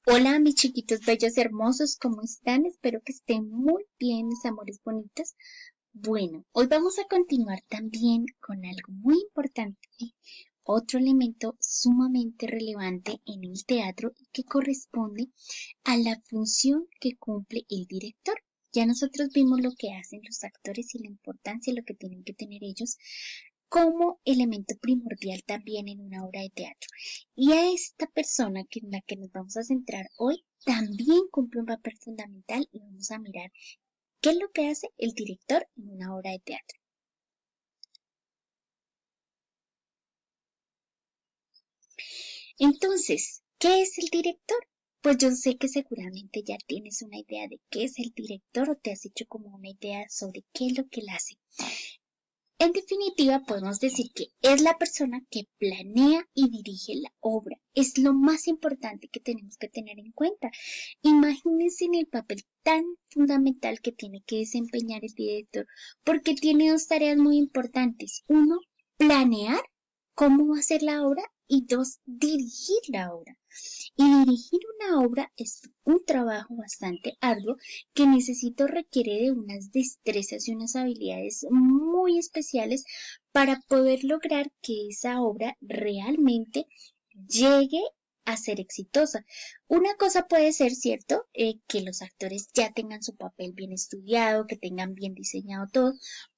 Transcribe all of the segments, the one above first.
Hola, mis chiquitos bellos hermosos, ¿cómo están? Espero que estén muy bien, mis amores bonitos. Bueno, hoy vamos a continuar también con algo muy importante, otro elemento sumamente relevante en el teatro y que corresponde a la función que cumple el director. Ya nosotros vimos lo que hacen los actores y la importancia, lo que tienen que tener ellos como elemento primordial también en una obra de teatro. Y a esta persona en la que nos vamos a centrar hoy también cumple un papel fundamental y vamos a mirar qué es lo que hace el director en una obra de teatro. Entonces, ¿qué es el director? Pues yo sé que seguramente ya tienes una idea de qué es el director o te has hecho como una idea sobre qué es lo que él hace. En definitiva, podemos decir que es la persona que planea y dirige la obra. Es lo más importante que tenemos que tener en cuenta. Imagínense en el papel tan fundamental que tiene que desempeñar el director, porque tiene dos tareas muy importantes. Uno, planear cómo va a ser la obra y dos, dirigir la obra. Y dirigir una obra es un trabajo bastante arduo que requiere de unas destrezas y unas habilidades muy especiales para poder lograr que esa obra realmente llegue a ser exitosa. Una cosa puede ser, ¿cierto? Que los actores ya tengan su papel bien estudiado, que tengan bien diseñado todo,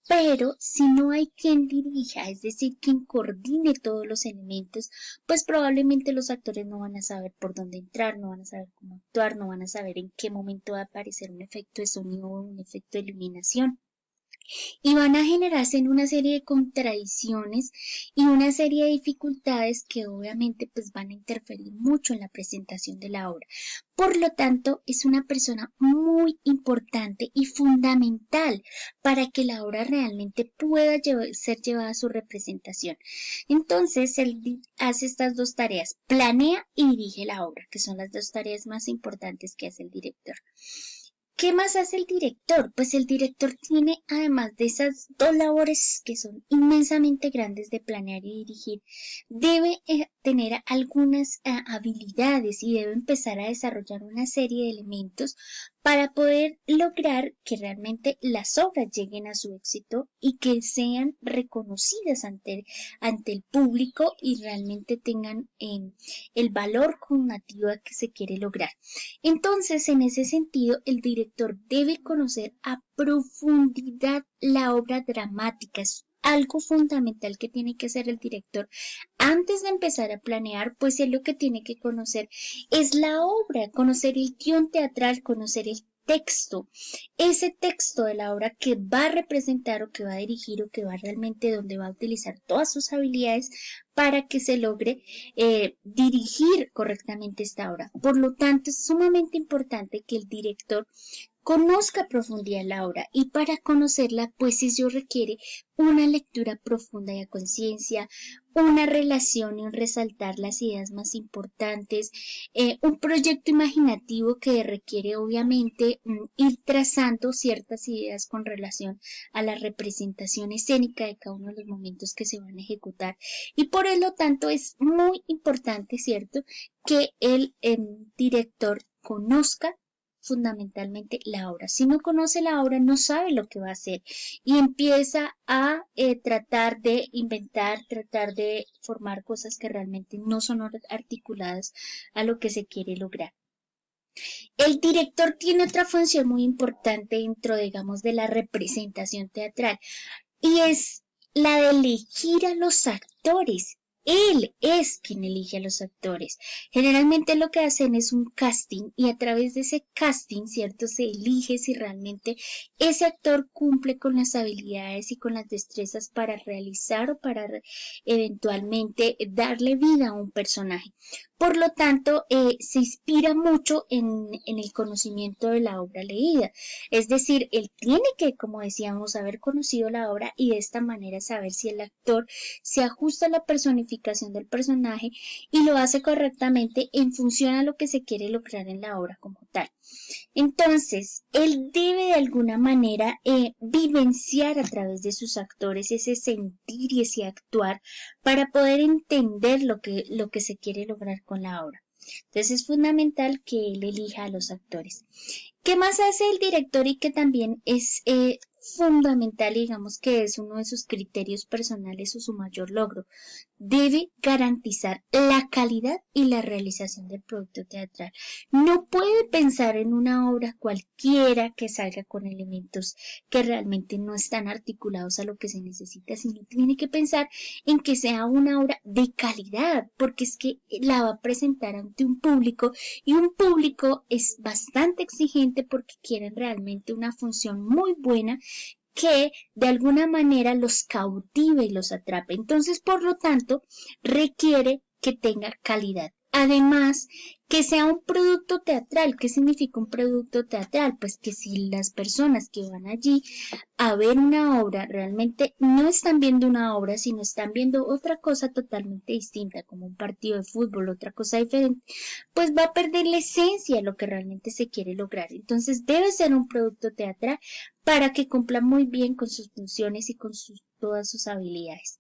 pero si no hay quien dirija, es decir, quien coordine todos los elementos, pues probablemente los actores no van a saber por dónde entrar, no van a saber cómo actuar, no van a saber en qué momento va a aparecer un efecto de sonido o un efecto de iluminación y van a generarse en una serie de contradicciones y una serie de dificultades que obviamente pues van a interferir mucho en la presentación de la obra. Por lo tanto, es una persona muy importante y fundamental para que la obra realmente pueda ser llevada a su representación. Entonces, él hace estas dos tareas, planea y dirige la obra, que son las dos tareas más importantes que hace el director. ¿Qué más hace el director? Pues el director tiene, además de esas dos labores que son inmensamente grandes de planear y dirigir, debe tener algunas habilidades y debe empezar a desarrollar una serie de elementos para poder lograr que realmente las obras lleguen a su éxito y que sean reconocidas ante el público y realmente tengan el valor connotativo que se quiere lograr. Entonces, en ese sentido, el director debe conocer a profundidad la obra dramática. Es algo fundamental que tiene que hacer el director antes de empezar a planear, pues él lo que tiene que conocer es la obra, conocer el guión teatral, conocer el texto, ese texto de la obra que va a representar o que va a dirigir o que va realmente donde va a utilizar todas sus habilidades para que se logre dirigir correctamente esta obra. Por lo tanto, es sumamente importante que el director conozca a profundidad la obra y para conocerla, pues ello requiere una lectura profunda y a conciencia, una relación y un resaltar las ideas más importantes, un proyecto imaginativo que requiere obviamente ir trazando ciertas ideas con relación a la representación escénica de cada uno de los momentos que se van a ejecutar y por lo tanto es muy importante, ¿cierto?, que el director conozca fundamentalmente la obra. Si no conoce la obra, no sabe lo que va a hacer y empieza a tratar de inventar, tratar de formar cosas que realmente no son articuladas a lo que se quiere lograr. El director tiene otra función muy importante dentro, digamos, de la representación teatral y es la de elegir a los actores. Él es quien elige a los actores. Generalmente lo que hacen es un casting y a través de ese casting, ¿cierto? Se elige si realmente ese actor cumple con las habilidades y con las destrezas para realizar o para eventualmente darle vida a un personaje. Por lo tanto, se inspira mucho en el conocimiento de la obra leída. Es decir, él tiene que, como decíamos, haber conocido la obra y de esta manera saber si el actor se ajusta a la personificación del personaje y lo hace correctamente en función a lo que se quiere lograr en la obra como tal. Entonces, él debe de alguna manera vivenciar a través de sus actores ese sentir y ese actuar para poder entender lo que se quiere lograr con la obra. Entonces es fundamental que él elija a los actores. ¿Qué más hace el director y que también es fundamental, digamos que es uno de sus criterios personales o su mayor logro? Debe garantizar la calidad y la realización del producto teatral. No puede pensar en una obra cualquiera que salga con elementos que realmente no están articulados a lo que se necesita, sino tiene que pensar en que sea una obra de calidad, porque es que la va a presentar ante un público y un público es bastante exigente porque quieren realmente una función muy buena que de alguna manera los cautive y los atrape. Entonces, por lo tanto, requiere que tenga calidad. Además, que sea un producto teatral. ¿Qué significa un producto teatral? Pues que si las personas que van allí a ver una obra realmente no están viendo una obra, sino están viendo otra cosa totalmente distinta, como un partido de fútbol, otra cosa diferente, pues va a perder la esencia de lo que realmente se quiere lograr. Entonces debe ser un producto teatral para que cumpla muy bien con sus funciones y con todas sus habilidades.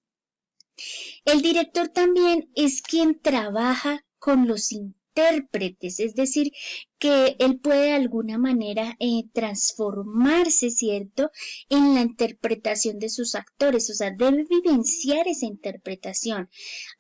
El director también es quien trabaja con los intérpretes, es decir, que él puede de alguna manera transformarse, ¿cierto?, en la interpretación de sus actores, o sea, debe vivenciar esa interpretación.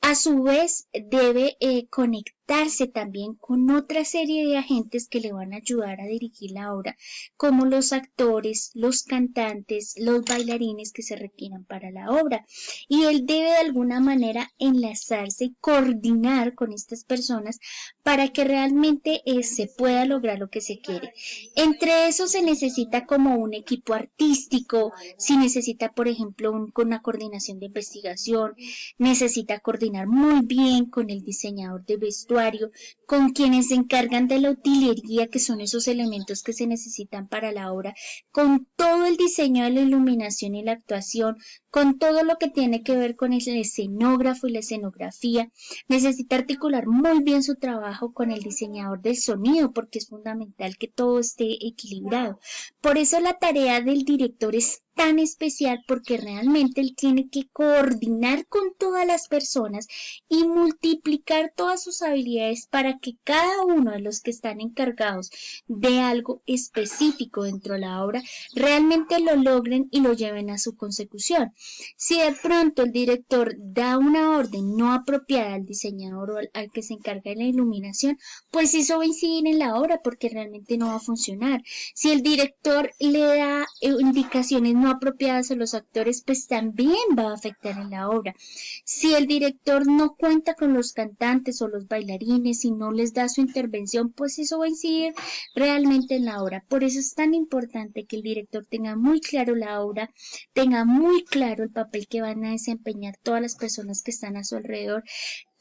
A su vez, debe conectarse también con otra serie de agentes que le van a ayudar a dirigir la obra, como los actores, los cantantes, los bailarines que se requieran para la obra. Y él debe de alguna manera enlazarse y coordinar con estas personas para que realmente se pueda lograr lo que se quiere. Entre eso se necesita como un equipo artístico, si necesita, por ejemplo, una coordinación de investigación, necesita coordinar muy bien con el diseñador de vestuario, con quienes se encargan de la utilería, que son esos elementos que se necesitan para la obra, con todo el diseño de la iluminación y la actuación, con todo lo que tiene que ver con el escenógrafo y la escenografía. Necesita articular muy bien su trabajo con el diseñador del sonido, porque es fundamental que todo esté equilibrado. Por eso la tarea del director es tan especial, porque realmente él tiene que coordinar con todas las personas y multiplicar todas sus habilidades para que cada uno de los que están encargados de algo específico dentro de la obra realmente lo logren y lo lleven a su consecución. Si de pronto el director da una orden no apropiada al diseñador o al que se encarga de la iluminación, pues eso va a incidir en la obra porque realmente no va a funcionar. Si el director le da indicaciones no apropiadas a los actores, pues también va a afectar en la obra. Si el director no cuenta con los cantantes o los bailarines y no les da su intervención, pues eso va a incidir realmente en la obra. Por eso es tan importante que el director tenga muy claro la obra, tenga muy claro el papel que van a desempeñar todas las personas que están a su alrededor,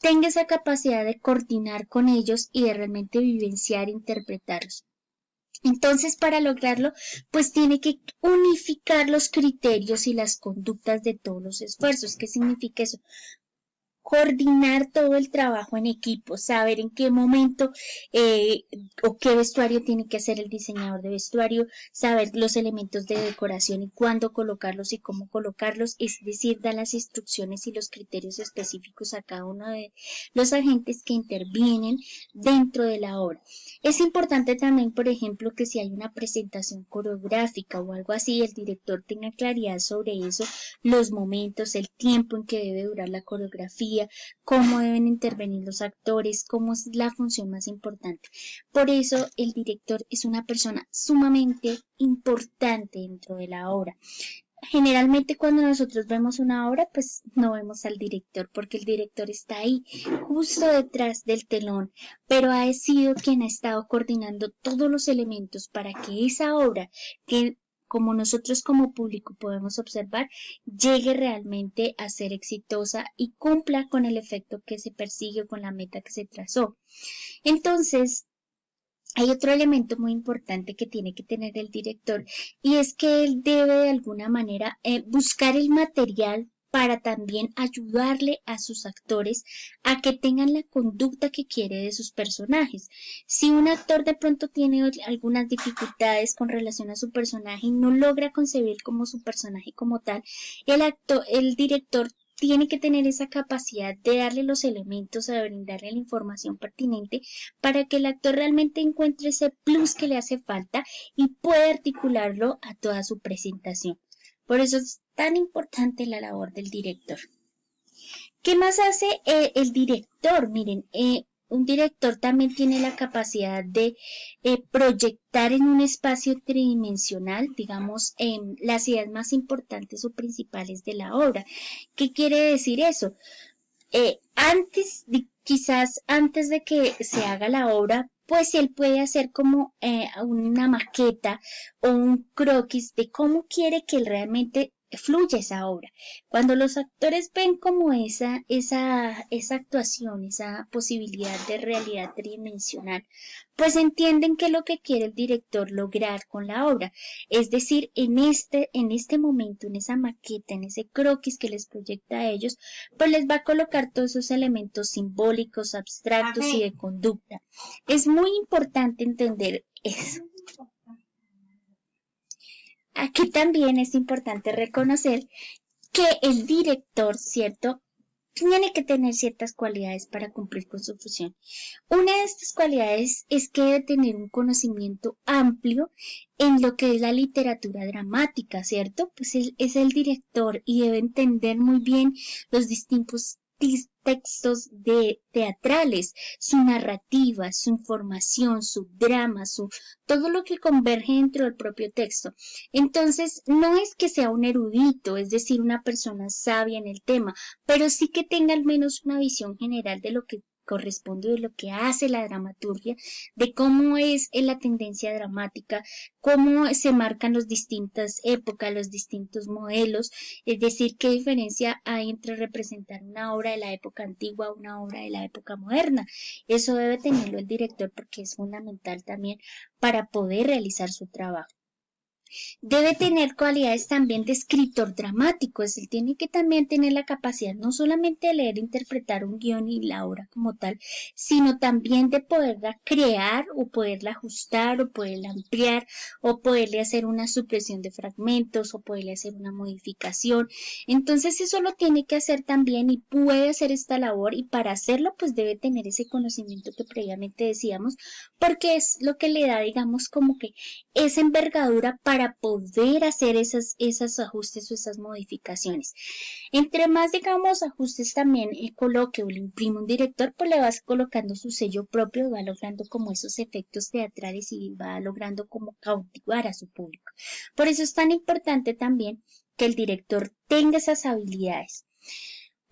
tenga esa capacidad de coordinar con ellos y de realmente vivenciar e interpretarlos. Entonces, para lograrlo, pues tiene que unificar los criterios y las conductas de todos los esfuerzos. ¿Qué significa eso? Coordinar todo el trabajo en equipo, saber en qué momento o qué vestuario tiene que hacer el diseñador de vestuario, saber los elementos de decoración y cuándo colocarlos y cómo colocarlos, es decir, dar las instrucciones y los criterios específicos a cada uno de los agentes que intervienen dentro de la obra. Es importante también, por ejemplo, que si hay una presentación coreográfica o algo así, el director tenga claridad sobre eso, los momentos, el tiempo en que debe durar la coreografía, cómo deben intervenir los actores, cómo es la función más importante. Por eso el director es una persona sumamente importante dentro de la obra. Generalmente cuando nosotros vemos una obra, pues no vemos al director, porque el director está ahí, justo detrás del telón, pero ha sido quien ha estado coordinando todos los elementos para que esa obra, que como nosotros como público podemos observar, llegue realmente a ser exitosa y cumpla con el efecto que se persigue, con la meta que se trazó. Entonces, hay otro elemento muy importante que tiene que tener el director, y es que él debe de alguna manera buscar el material para también ayudarle a sus actores a que tengan la conducta que quiere de sus personajes. Si un actor de pronto tiene algunas dificultades con relación a su personaje y no logra concebir como su personaje como tal, el director tiene que tener esa capacidad de darle los elementos, de brindarle la información pertinente para que el actor realmente encuentre ese plus que le hace falta y pueda articularlo a toda su presentación. Por eso es tan importante la labor del director. ¿Qué más hace el director? Miren, un director también tiene la capacidad de proyectar en un espacio tridimensional, digamos, las ideas más importantes o principales de la obra. ¿Qué quiere decir eso? Quizás antes de que se haga la obra, pues él puede hacer como una maqueta o un croquis de cómo quiere que él realmente fluya esa obra. Cuando los actores ven como esa actuación, esa posibilidad de realidad tridimensional, pues entienden qué es lo que quiere el director lograr con la obra. Es decir, en este momento, en esa maqueta, en ese croquis que les proyecta a ellos, pues les va a colocar todos esos elementos simbólicos, abstractos y de conducta. Es muy importante entender eso. Aquí también es importante reconocer que el director, ¿cierto?, tiene que tener ciertas cualidades para cumplir con su función. Una de estas cualidades es que debe tener un conocimiento amplio en lo que es la literatura dramática, ¿cierto? Pues él es el director y debe entender muy bien los distintos textos teatrales, su narrativa, su información, su drama, todo lo que converge dentro del propio texto. Entonces, no es que sea un erudito, es decir, una persona sabia en el tema, pero sí que tenga al menos una visión general de lo que corresponde, de lo que hace la dramaturgia, de cómo es la tendencia dramática, cómo se marcan las distintas épocas, los distintos modelos, es decir, qué diferencia hay entre representar una obra de la época antigua a una obra de la época moderna. Eso debe tenerlo el director porque es fundamental también para poder realizar su trabajo. Debe tener cualidades también de escritor dramático, es decir, tiene que también tener la capacidad no solamente de leer e interpretar un guión y la obra como tal, sino también de poderla crear o poderla ajustar o poderla ampliar o poderle hacer una supresión de fragmentos o poderle hacer una modificación. Entonces eso lo tiene que hacer también y puede hacer esta labor y para hacerlo pues debe tener ese conocimiento que previamente decíamos porque es lo que le da digamos como que esa envergadura para poder hacer esos ajustes o esas modificaciones. Entre más, digamos, ajustes también coloque o le imprime un director, pues le vas colocando su sello propio, va logrando como esos efectos teatrales y va logrando como cautivar a su público. Por eso es tan importante también que el director tenga esas habilidades.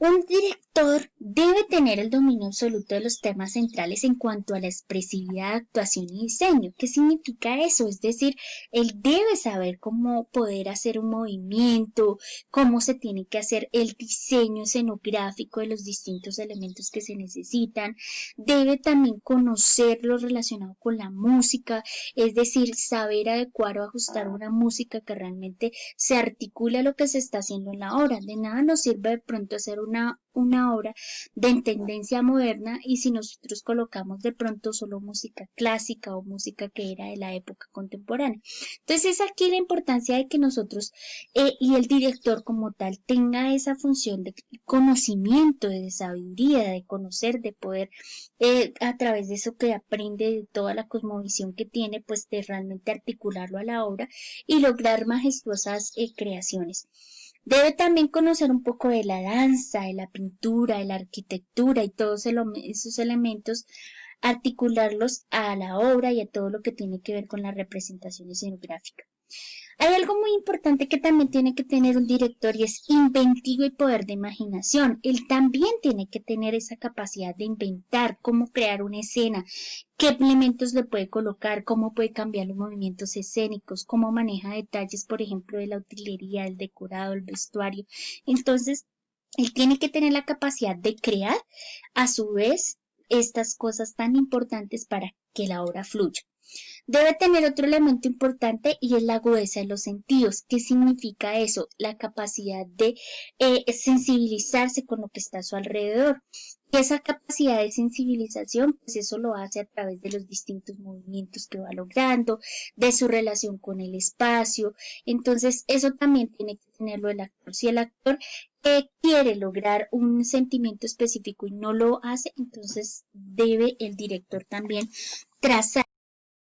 Un director debe tener el dominio absoluto de los temas centrales en cuanto a la expresividad, actuación y diseño. ¿Qué significa eso? Es decir, él debe saber cómo poder hacer un movimiento, cómo se tiene que hacer el diseño escenográfico de los distintos elementos que se necesitan. Debe también conocer lo relacionado con la música, es decir, saber adecuar o ajustar una música que realmente se articule a lo que se está haciendo en la obra. De nada nos sirve de pronto hacer una obra de tendencia moderna y si nosotros colocamos de pronto solo música clásica o música que era de la época contemporánea. Entonces es aquí la importancia de que nosotros y el director como tal tenga esa función de conocimiento, de sabiduría, de conocer, de poder a través de eso que aprende de toda la cosmovisión que tiene, pues de realmente articularlo a la obra y lograr majestuosas creaciones. Debe también conocer un poco de la danza, de la pintura, de la arquitectura y todos esos elementos, articularlos a la obra y a todo lo que tiene que ver con la representación escenográfica. Hay algo muy importante que también tiene que tener un director y es inventivo y poder de imaginación. Él también tiene que tener esa capacidad de inventar cómo crear una escena, qué elementos le puede colocar, cómo puede cambiar los movimientos escénicos, cómo maneja detalles, por ejemplo, de la utilería, el decorado, el vestuario. Entonces, él tiene que tener la capacidad de crear a su vez estas cosas tan importantes para que la obra fluya. Debe tener otro elemento importante y es la agudeza de los sentidos. ¿Qué significa eso? La capacidad de sensibilizarse con lo que está a su alrededor. Y esa capacidad de sensibilización, pues eso lo hace a través de los distintos movimientos que va logrando, de su relación con el espacio. Entonces, eso también tiene que tenerlo el actor. Si el actor quiere lograr un sentimiento específico y no lo hace, entonces debe el director también trazar